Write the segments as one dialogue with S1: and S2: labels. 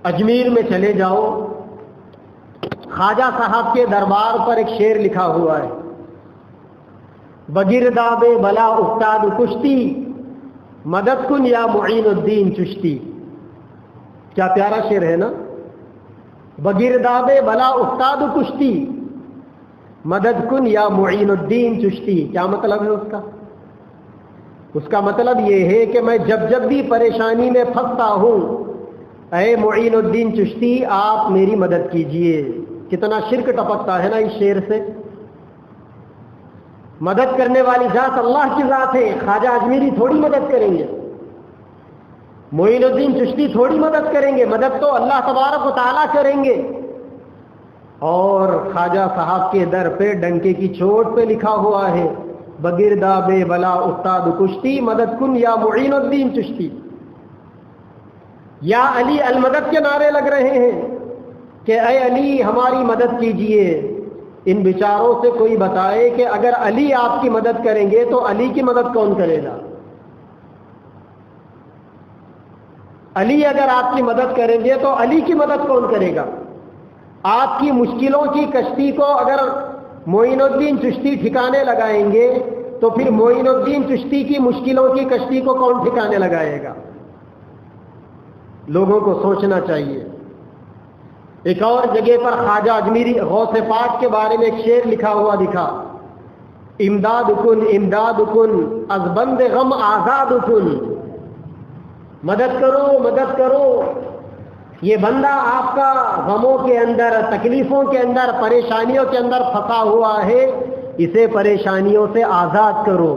S1: اجمیر میں چلے جاؤ، خواجہ صاحب کے دربار پر ایک شعر لکھا ہوا ہے، بگرداب بلا افتاد کشتی مدد کن یا معین الدین چشتی. کیا پیارا شعر ہے نا. بگرداب بلا افتاد کشتی مدد کن یا معین الدین چشتی. کیا مطلب ہے اس کا؟ اس کا مطلب یہ ہے کہ میں جب جب بھی پریشانی میں پھنستا ہوں، اے معین الدین چشتی آپ میری مدد کیجئے. کتنا شرک ٹپکتا ہے نا اس شعر سے. مدد کرنے والی ذات اللہ کی ذات ہے. خواجہ اجمیری تھوڑی مدد کریں گے، معین الدین چشتی تھوڑی مدد کریں گے. مدد تو اللہ تبارک و تعالیٰ کریں گے. اور خواجہ صاحب کے در پہ ڈنکے کی چوٹ پہ لکھا ہوا ہے، بگرداب بلا افتاد کشتی مدد کن یا معین الدین چشتی. یا علی المدد کے نعرے لگ رہے ہیں کہ اے علی ہماری مدد کیجئے. ان بیچاروں سے کوئی بتائے کہ اگر علی آپ کی مدد کریں گے تو علی کی مدد کون کرے گا؟ علی اگر آپ کی مدد کریں گے تو علی کی مدد کون کرے گا؟ آپ کی مشکلوں کی کشتی کو اگر معین الدین چشتی ٹھکانے لگائیں گے تو پھر معین الدین چشتی کی مشکلوں کی کشتی کو کون ٹھکانے لگائے گا؟ لوگوں کو سوچنا چاہیے. ایک اور جگہ پر خواجہ اجمیری غوث پاک کے بارے میں ایک شعر لکھا ہوا دکھا، امداد کن امداد کن از بند غم آزاد کن. مدد کرو مدد کرو، یہ بندہ آپ کا غموں کے اندر، تکلیفوں کے اندر، پریشانیوں کے اندر پھنسا ہوا ہے، اسے پریشانیوں سے آزاد کرو.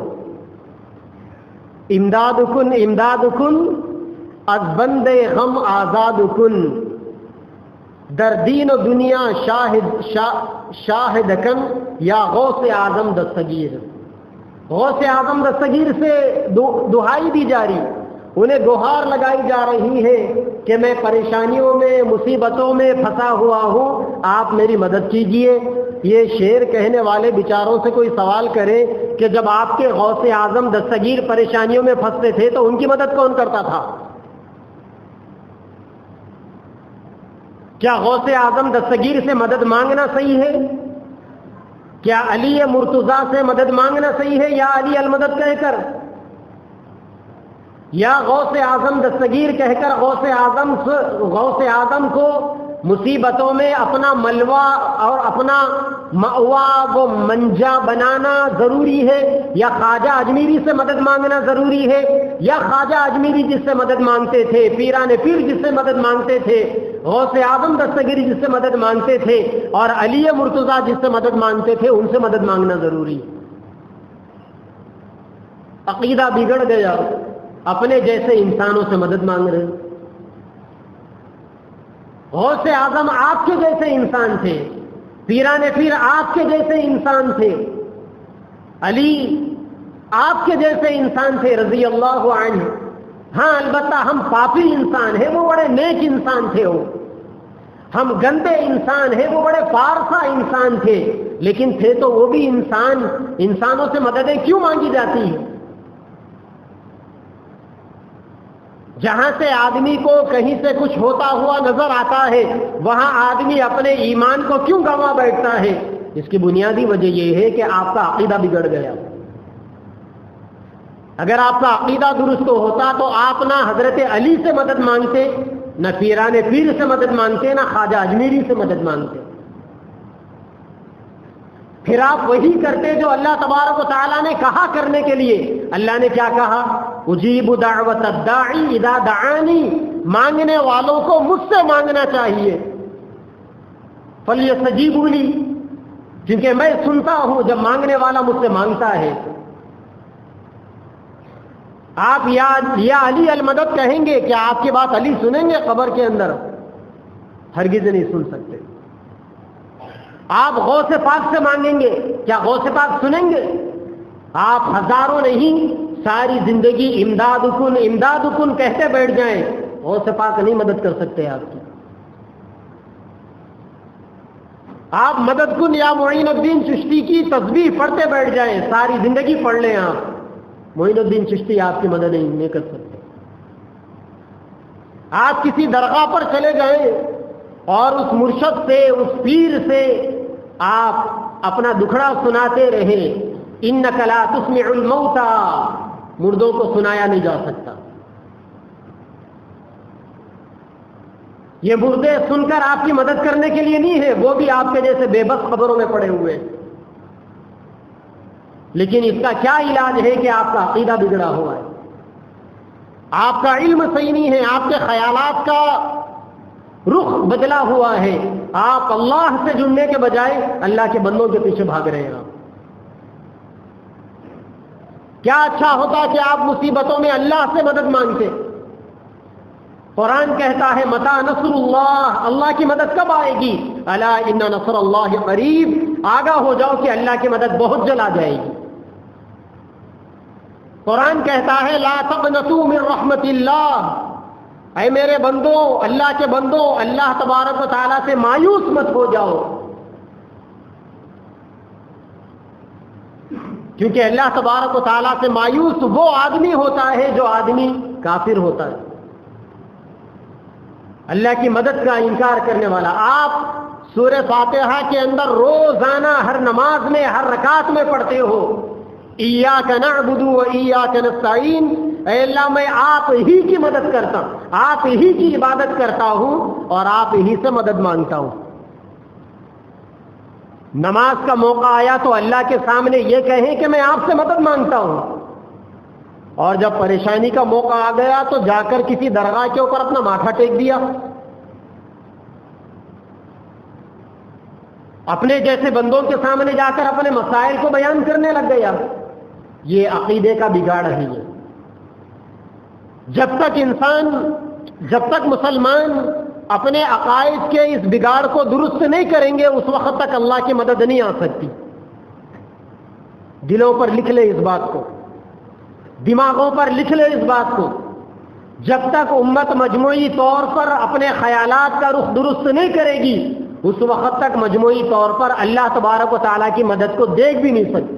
S1: امداد کن از بند غم آزاد کن، در دین و دنیا شاہد کن یا غوث اعظم دستگیر. غوث اعظم دستگیر سے دہائی دی جا رہی، انہیں گہار لگائی جا رہی ہے کہ میں پریشانیوں میں، مصیبتوں میں پھنسا ہوا ہوں، آپ میری مدد کیجئے. یہ شعر کہنے والے بیچاروں سے کوئی سوال کرے کہ جب آپ کے غوث اعظم دستگیر پریشانیوں میں پھنستے تھے تو ان کی مدد کون کرتا تھا؟ کیا غوث اعظم دستگیر سے مدد مانگنا صحیح ہے؟ کیا علی مرتضیٰ سے مدد مانگنا صحیح ہے؟ یا علی المدد کہہ کر، یا غوث اعظم دستگیر کہہ کر غوث اعظم کو مصیبتوں میں اپنا ملوا اور اپنا مأوا و منجا بنانا ضروری ہے؟ یا خواجہ اجمیری سے مدد مانگنا ضروری ہے؟ یا خواجہ اجمیری جس سے مدد مانگتے تھے، پیران پیر جس سے مدد مانگتے تھے، غوث اعظم دستگیری جس سے مدد مانگتے تھے، اور علی مرتضیٰ جس سے مدد مانگتے تھے، ان سے مدد مانگنا ضروری؟ عقیدہ بگڑ گیا، اپنے جیسے انسانوں سے مدد مانگ رہے. غوث اعظم آپ کے جیسے انسان تھے، پیران پیر آپ کے جیسے انسان تھے، علی آپ کے جیسے انسان تھے رضی اللہ عنہ. ہاں البتہ ہم پاپی انسان ہیں، وہ بڑے نیک انسان تھے. ہم گندے انسان ہیں، وہ بڑے پارسا انسان تھے، لیکن تھے تو وہ بھی انسان. انسانوں سے مددیں کیوں مانگی جاتی ہیں؟ جہاں سے آدمی کو کہیں سے کچھ ہوتا ہوا نظر آتا ہے، وہاں آدمی اپنے ایمان کو کیوں گنوا بیٹھتا ہے؟ اس کی بنیادی وجہ یہ ہے کہ آپ کا عقیدہ بگڑ گیا. اگر آپ کا عقیدہ درست ہوتا تو آپ نہ حضرت علی سے مدد مانگتے، نہ پیران پیر سے مدد مانگتے، نہ خواجہ اجمیری سے مدد مانگتے. پھر آپ وہی کرتے جو اللہ تبارک و تعالیٰ نے کہا کرنے کے لیے. اللہ نے کیا کہا؟ اجیب دعوت الداعی اذا دعانی، مانگنے والوں کو مجھ سے مانگنا چاہیے. فلیستجیبوا لی، کیونکہ میں سنتا ہوں جب مانگنے والا مجھ سے مانگتا ہے. آپ یا علی المدد کہیں گے، کیا آپ کی بات علی سنیں گے قبر کے اندر؟ ہرگز نہیں سن سکتے. آپ غوث پاک سے مانگیں گے، کیا غوث پاک سنیں گے؟ آپ ہزاروں نہیں، ساری زندگی امداد کن کہتے بیٹھ جائیں، غوث پاک نہیں مدد کر سکتے آپ کی. آپ مدد کن یا معین الدین چشتی کی تسبیح پڑھتے بیٹھ جائیں، ساری زندگی پڑھ لیں، آپ معین الدین چشتی آپ کی مدد نہیں کر سکتے. آپ کسی درگاہ پر چلے جائیں اور اس مرشد سے، اس پیر سے آپ اپنا دکھڑا سناتے رہیں، انک لا تسمع الموتى، مردوں کو سنایا نہیں جا سکتا. یہ مردے سن کر آپ کی مدد کرنے کے لیے نہیں ہے، وہ بھی آپ کے جیسے بے بس قبروں میں پڑے ہوئے ہیں. لیکن اس کا کیا علاج ہے کہ آپ کا عقیدہ بگڑا ہوا ہے، آپ کا علم صحیح نہیں ہے، آپ کے خیالات کا رخ بدلا ہوا ہے، آپ اللہ سے جڑنے کے بجائے اللہ کے بندوں کے پیچھے بھاگ رہے ہیں. کیا اچھا ہوتا کہ آپ مصیبتوں میں اللہ سے مدد مانگتے. قرآن کہتا ہے متی نصر اللہ، اللہ کی مدد کب آئے گی؟ الا ان نصر اللہ قریب، آگاہ ہو جاؤ کہ اللہ کی مدد بہت جلد آ جائے گی. قرآن کہتا ہے لا تقنطوا من رحمت اللہ، اے میرے بندو، اللہ کے بندو، اللہ تبارک و تعالیٰ سے مایوس مت ہو جاؤ، کیونکہ اللہ تبارک و تعالیٰ سے مایوس وہ آدمی ہوتا ہے جو آدمی کافر ہوتا ہے، اللہ کی مدد کا انکار کرنے والا. آپ سورہ فاتحہ کے اندر روزانہ ہر نماز میں، ہر رکعت میں پڑھتے ہو ایاک نعبد و ایاک نستعین، اے اللہ میں آپ ہی کی مدد کرتا ہوں، آپ ہی کی عبادت کرتا ہوں اور آپ ہی سے مدد مانگتا ہوں. نماز کا موقع آیا تو اللہ کے سامنے یہ کہیں کہ میں آپ سے مدد مانگتا ہوں، اور جب پریشانی کا موقع آ گیا تو جا کر کسی درگاہ کے اوپر اپنا ماتھا ٹیک دیا، اپنے جیسے بندوں کے سامنے جا کر اپنے مسائل کو بیان کرنے لگ گیا. یہ عقیدے کا بگاڑ ہے. یہ جب تک مسلمان اپنے عقائد کے اس بگاڑ کو درست نہیں کریں گے، اس وقت تک اللہ کی مدد نہیں آ سکتی. دلوں پر لکھ لے اس بات کو، دماغوں پر لکھ لے اس بات کو. جب تک امت مجموعی طور پر اپنے خیالات کا رخ درست نہیں کرے گی، اس وقت تک مجموعی طور پر اللہ تبارک و تعالیٰ کی مدد کو دیکھ بھی نہیں سکتی.